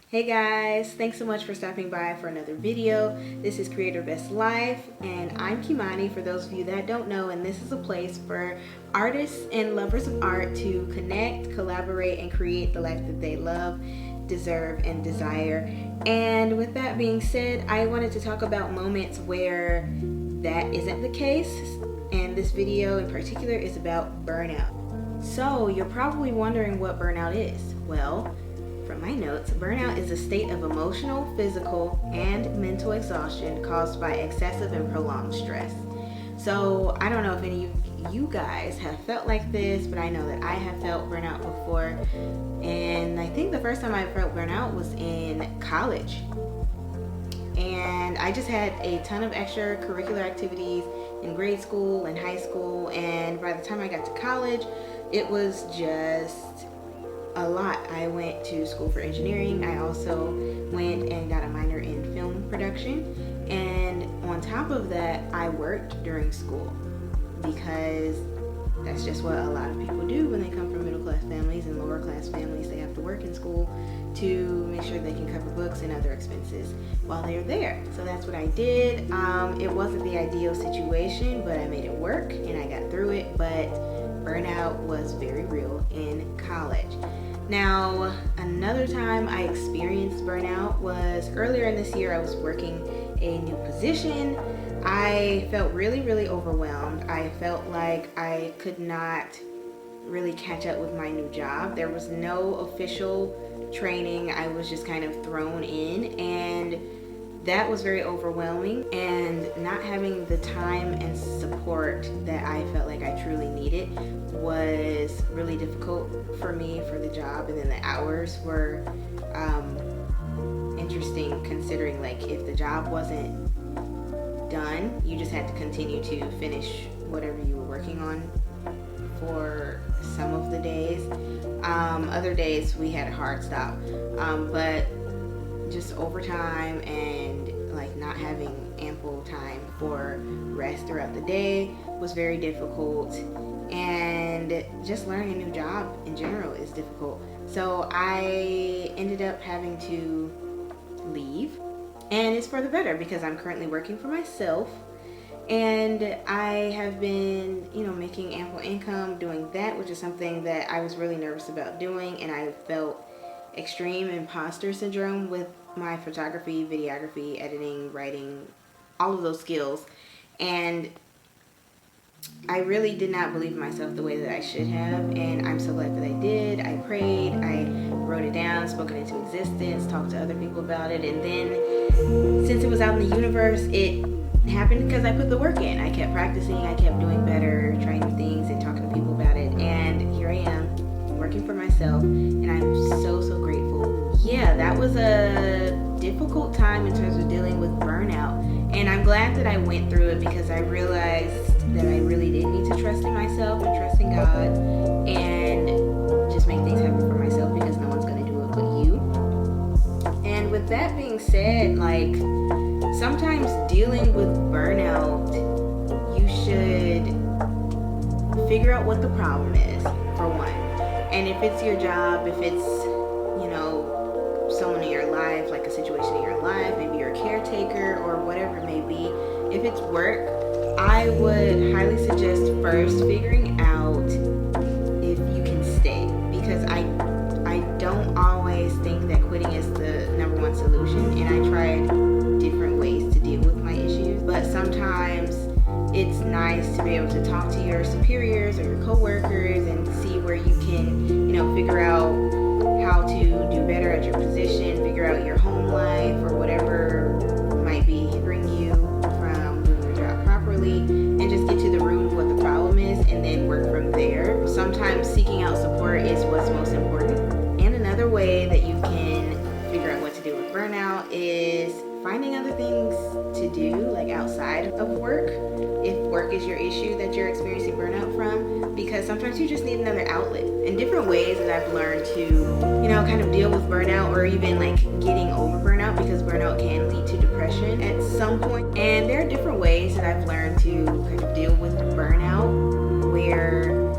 Hey guys, thanks so much for stopping by for another video. This is Creator Best Life and I'm Kimani for those of you that don't know, and this is a place for artists and lovers of art to connect, collaborate, and create the life that they love, deserve, and desire. And with that being said, I wanted to talk about moments where that isn't the case, and this video in particular is about burnout. So you're probably wondering what burnout is. Well, from my notes, burnout is a state of emotional, physical, and mental exhaustion caused by excessive and prolonged stress. So I don't know if any of you guys have felt like this, but I know that I have felt burnout before. And I think the first time I felt burnout was in college. And I just had a ton of extracurricular activities in grade school and high school. And by the time I got to college, it was just a lot. I went to school for engineering. I also went and got a minor in film production. And on top of that, I worked during school because that's just what a lot of people do when they come from middle class families and lower class families. They have to work in school to make sure they can cover books and other expenses while they're there. So that's what I did. It wasn't the ideal situation, but I made it work and I got through it. But burnout was very real in college. Now, another time I experienced burnout was earlier in this year. I was working a new position. I felt really overwhelmed. I felt like I could not really catch up with my new job. There was no official training. I was just kind of thrown in, and that was very overwhelming, and not having the time and support that I felt like I truly needed was really difficult for me for the job. And then the hours were interesting, considering like if the job wasn't done, you just had to continue to finish whatever you were working on for some of the days. Other days we had a hard stop, but just overtime and like not having ample time for rest throughout the day was very difficult, and just learning a new job in general is difficult. So I ended up having to leave, and it's for the better because I'm currently working for myself, and I have been, making ample income doing that, which is something that I was really nervous about doing, and I felt extreme imposter syndrome with my photography, videography, editing, writing, all of those skills. And I really did not believe in myself the way that I should have, and I'm so glad that I did. I prayed, I wrote it down, spoke it into existence, talked to other people about it, and then since it was out in the universe, it happened because I put the work in. I kept practicing, I kept doing better, trying new things and talking to people about it, and here I am working for myself, and I'm so grateful. Yeah, that was a difficult time in terms of dealing with burnout, and I'm glad that I went through it because I realized that I really did need to trust in myself and trust in God and just make things happen for myself, because no one's going to do it but you. And with that being said, like, sometimes dealing with burnout, you should figure out what the problem is, for one. And if it's your job, if it's, someone in your life, like a situation in your life, maybe you're a caretaker or whatever it may be, if it's work, I would highly suggest first figuring out if you can stay, because I don't always think that quitting is the number one solution, and I tried different ways to deal with my issues, but sometimes it's nice to be able to talk to your superiors or your coworkers and see where you can, figure out how to do better at your position, figure out your home life or whatever might be hindering you from doing your job properly, and just get to the root of what the problem is and then work from there. Sometimes seeking out support is what's most important. And another way that you can figure out what to do with burnout is finding other things to do, like outside of work, if work is your issue that you're experiencing burnout from, because sometimes you just need another outlet. And different ways that I've learned to, kind of deal with burnout, or even like getting over burnout, because burnout can lead to depression at some point. And there are different ways that I've learned to kind of deal with burnout, where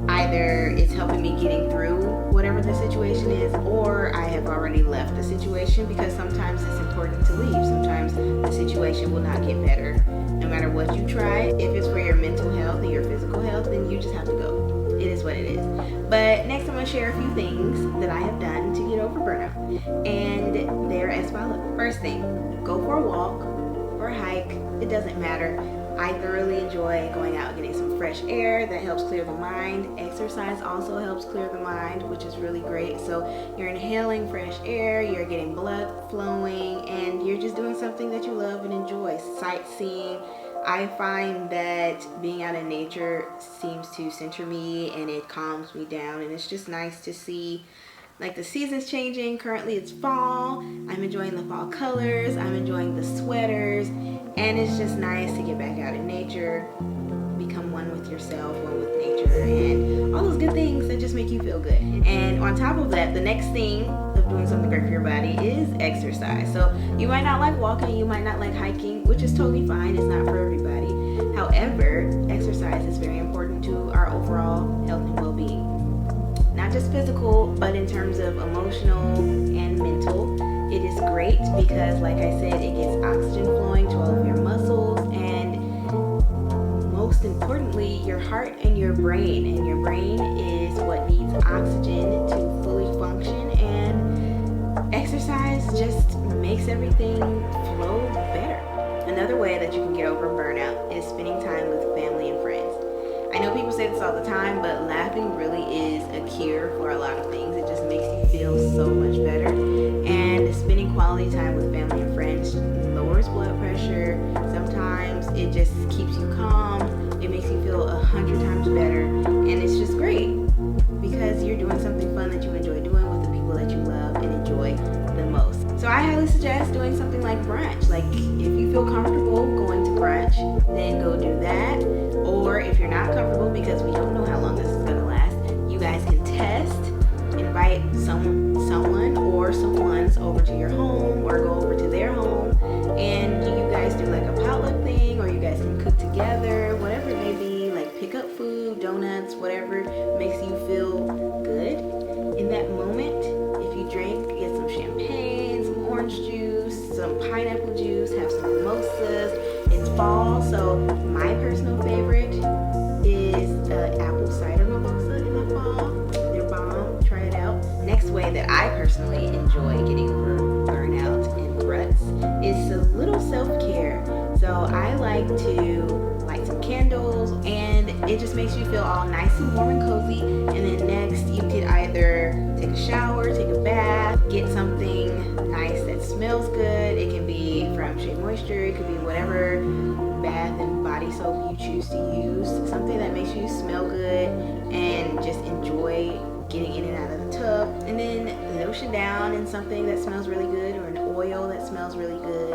either it's helping me getting through whatever the situation is, or I have already left the situation, because sometimes it's important to leave. Sometimes the situation will not get better no matter what you try. If it's for your mental health and your physical health, then you just have to go. It is what it is. But next I'm going to share a few things that I have done to get over burnout, and they're as follows. First thing, go for a walk or a hike. It doesn't matter. I thoroughly enjoy going out and getting some fresh air. That helps clear the mind. Exercise also helps clear the mind, which is really great. So you're inhaling fresh air, you're getting blood flowing, and you're just doing something that you love and enjoy. Sightseeing. I find that being out in nature seems to center me and it calms me down, and it's just nice to see like the seasons changing. Currently it's fall. I'm enjoying the fall colors. I'm enjoying the sweaters, and it's just nice to get back out in nature, become one with yourself, one with nature, and all those good things that just make you feel good. And on top of that, the next thing of doing something great for your body is exercise. So you might not like walking, you might not like hiking, which is totally fine. It's not for everybody. However, exercise is very important to our overall health and well-being. Not just physical, but in terms of emotional and mental. It is great because, like I said, it gets oxygen flowing to all of your muscles, and most importantly, your heart and your brain. And your brain is what needs oxygen to fully function, and exercise just makes everything flow better. Another way that you can get over burnout is spending time with family and friends. I know people say this all the time, but laughing really is a cure for a lot of things. It just makes you feel so much better. And spending quality time with family and friends lowers blood pressure. Sometimes it just keeps you calm. It makes you feel 100 times better. And it's just great because you're doing something fun that you enjoy doing with the people that you love and enjoy the most. So I highly suggest doing something like brunch. Like if you feel comfortable going to brunch, then go do that. Or if you're not comfortable, because we don't know how long this is going to last, you guys can test, invite someone or someone's over to your home, or go over to their home, and you guys do like a potluck thing, or you guys can cook together, whatever it may be, like pick up food, donuts, whatever makes you feel good in that moment. If you drink, get some champagne, some orange juice, some pineapple juice, have some mimosas. It's fall, so my personal favorite is apple cider mimosa in the fall. They're bomb. Try it out. Next way that I personally enjoy getting over burnout and ruts is a little self-care. So I like to light some candles, and it just makes you feel all nice and warm and cozy. And then next, you could either take a shower, take a bath, get something nice that smells good. It can be from Shea Moisture, it could be whatever bath and body soap you choose to use, something that makes you smell good and just enjoy getting in and out of the tub. And then lotion down in something that smells really good, or an oil that smells really good.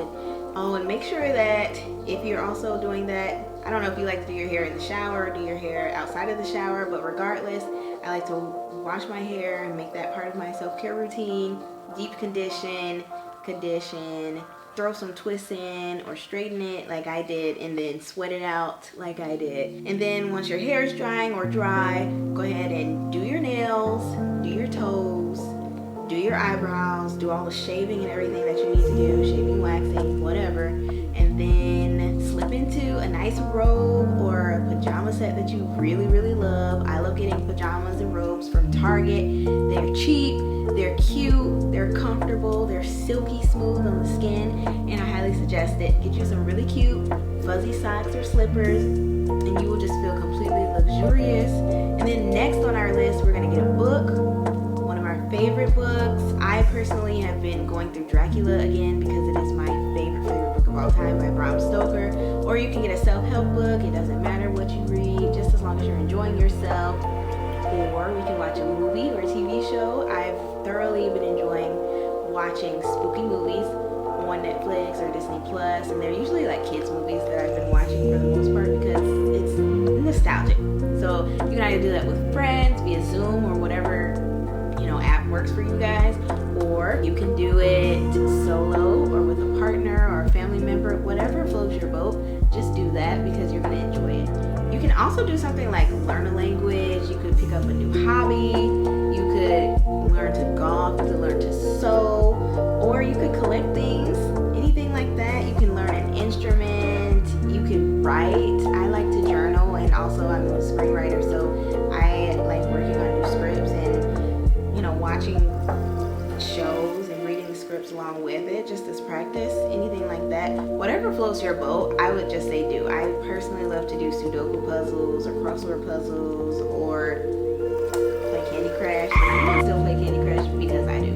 Oh, and make sure that if you're also doing that, I don't know if you like to do your hair in the shower or do your hair outside of the shower, but regardless, I like to wash my hair and make that part of my self-care routine. Deep condition, throw some twists in or straighten it like I did, and then sweat it out like I did. And then once your hair is drying or dry, go ahead and do your nails, do your toes, do your eyebrows, do all the shaving and everything that you need to do, shaving, waxing, whatever, and then slip into a nice robe or a pajama set that you really, really love. I love getting pajamas and robes from Target. They're cheap, they're cute, they're comfortable, they're silky smooth on the skin, and I highly suggest it. Get you some really cute fuzzy socks or slippers, and you will just feel completely luxurious. And then next on our list, we're gonna get a book. One of our favorite books. I personally have been going through Dracula again because it is my favorite book of all time by Bram Stoker. Or you can get a self-help book. It doesn't matter what you read, just as long as you're enjoying yourself. Or we can watch a movie or a TV show. I've thoroughly been enjoying watching spooky movies on Netflix or Disney Plus, and they're usually like kids movies that I've been watching for the most part because it's nostalgic. So you can either do that with friends via Zoom or whatever app works for you guys, or you can do it solo or with a partner or a family member, also do something like learn a language. You could pick up a new hobby. You could learn to golf. You could learn to sew, or you could collect things. Anything like that. You can learn an instrument. You can write. I like to journal, and also I'm a screenwriter, so I like working on new scripts and, you know, watching shows and reading the scripts along with it, just as practice. Anything like that. Whatever floats your boat, I would just say do. I personally love to do Sudoku puzzles or crossword puzzles or play Candy Crush. I still play Candy Crush because I do.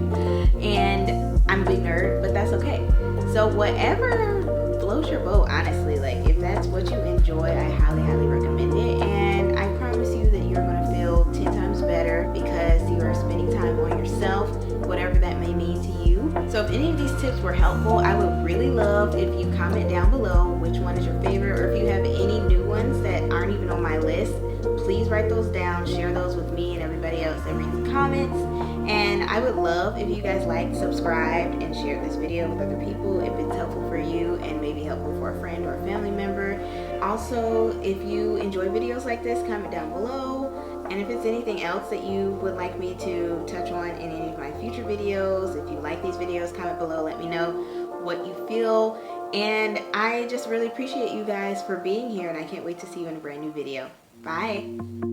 And I'm a big nerd, but that's okay. So whatever floats your boat, honestly, like if that's what you enjoy, I highly, highly recommend it. And I promise you that you're going to feel 10 times better because you are spending time on yourself, whatever that may mean to you. So if any of these tips were helpful, I would really love if you comment down below which one is your favorite, or if you have any new ones that aren't even on my list, please write those down, share those with me and everybody else that reads the comments. And I would love if you guys liked, subscribed, and shared this video with other people if it's helpful for you and maybe helpful for a friend or a family member. Also, if you enjoy videos like this, comment down below. And if it's anything else that you would like me to touch on in any of my future videos, if you like these videos, comment below, let me know what you feel. And I just really appreciate you guys for being here, and I can't wait to see you in a brand new video. Bye.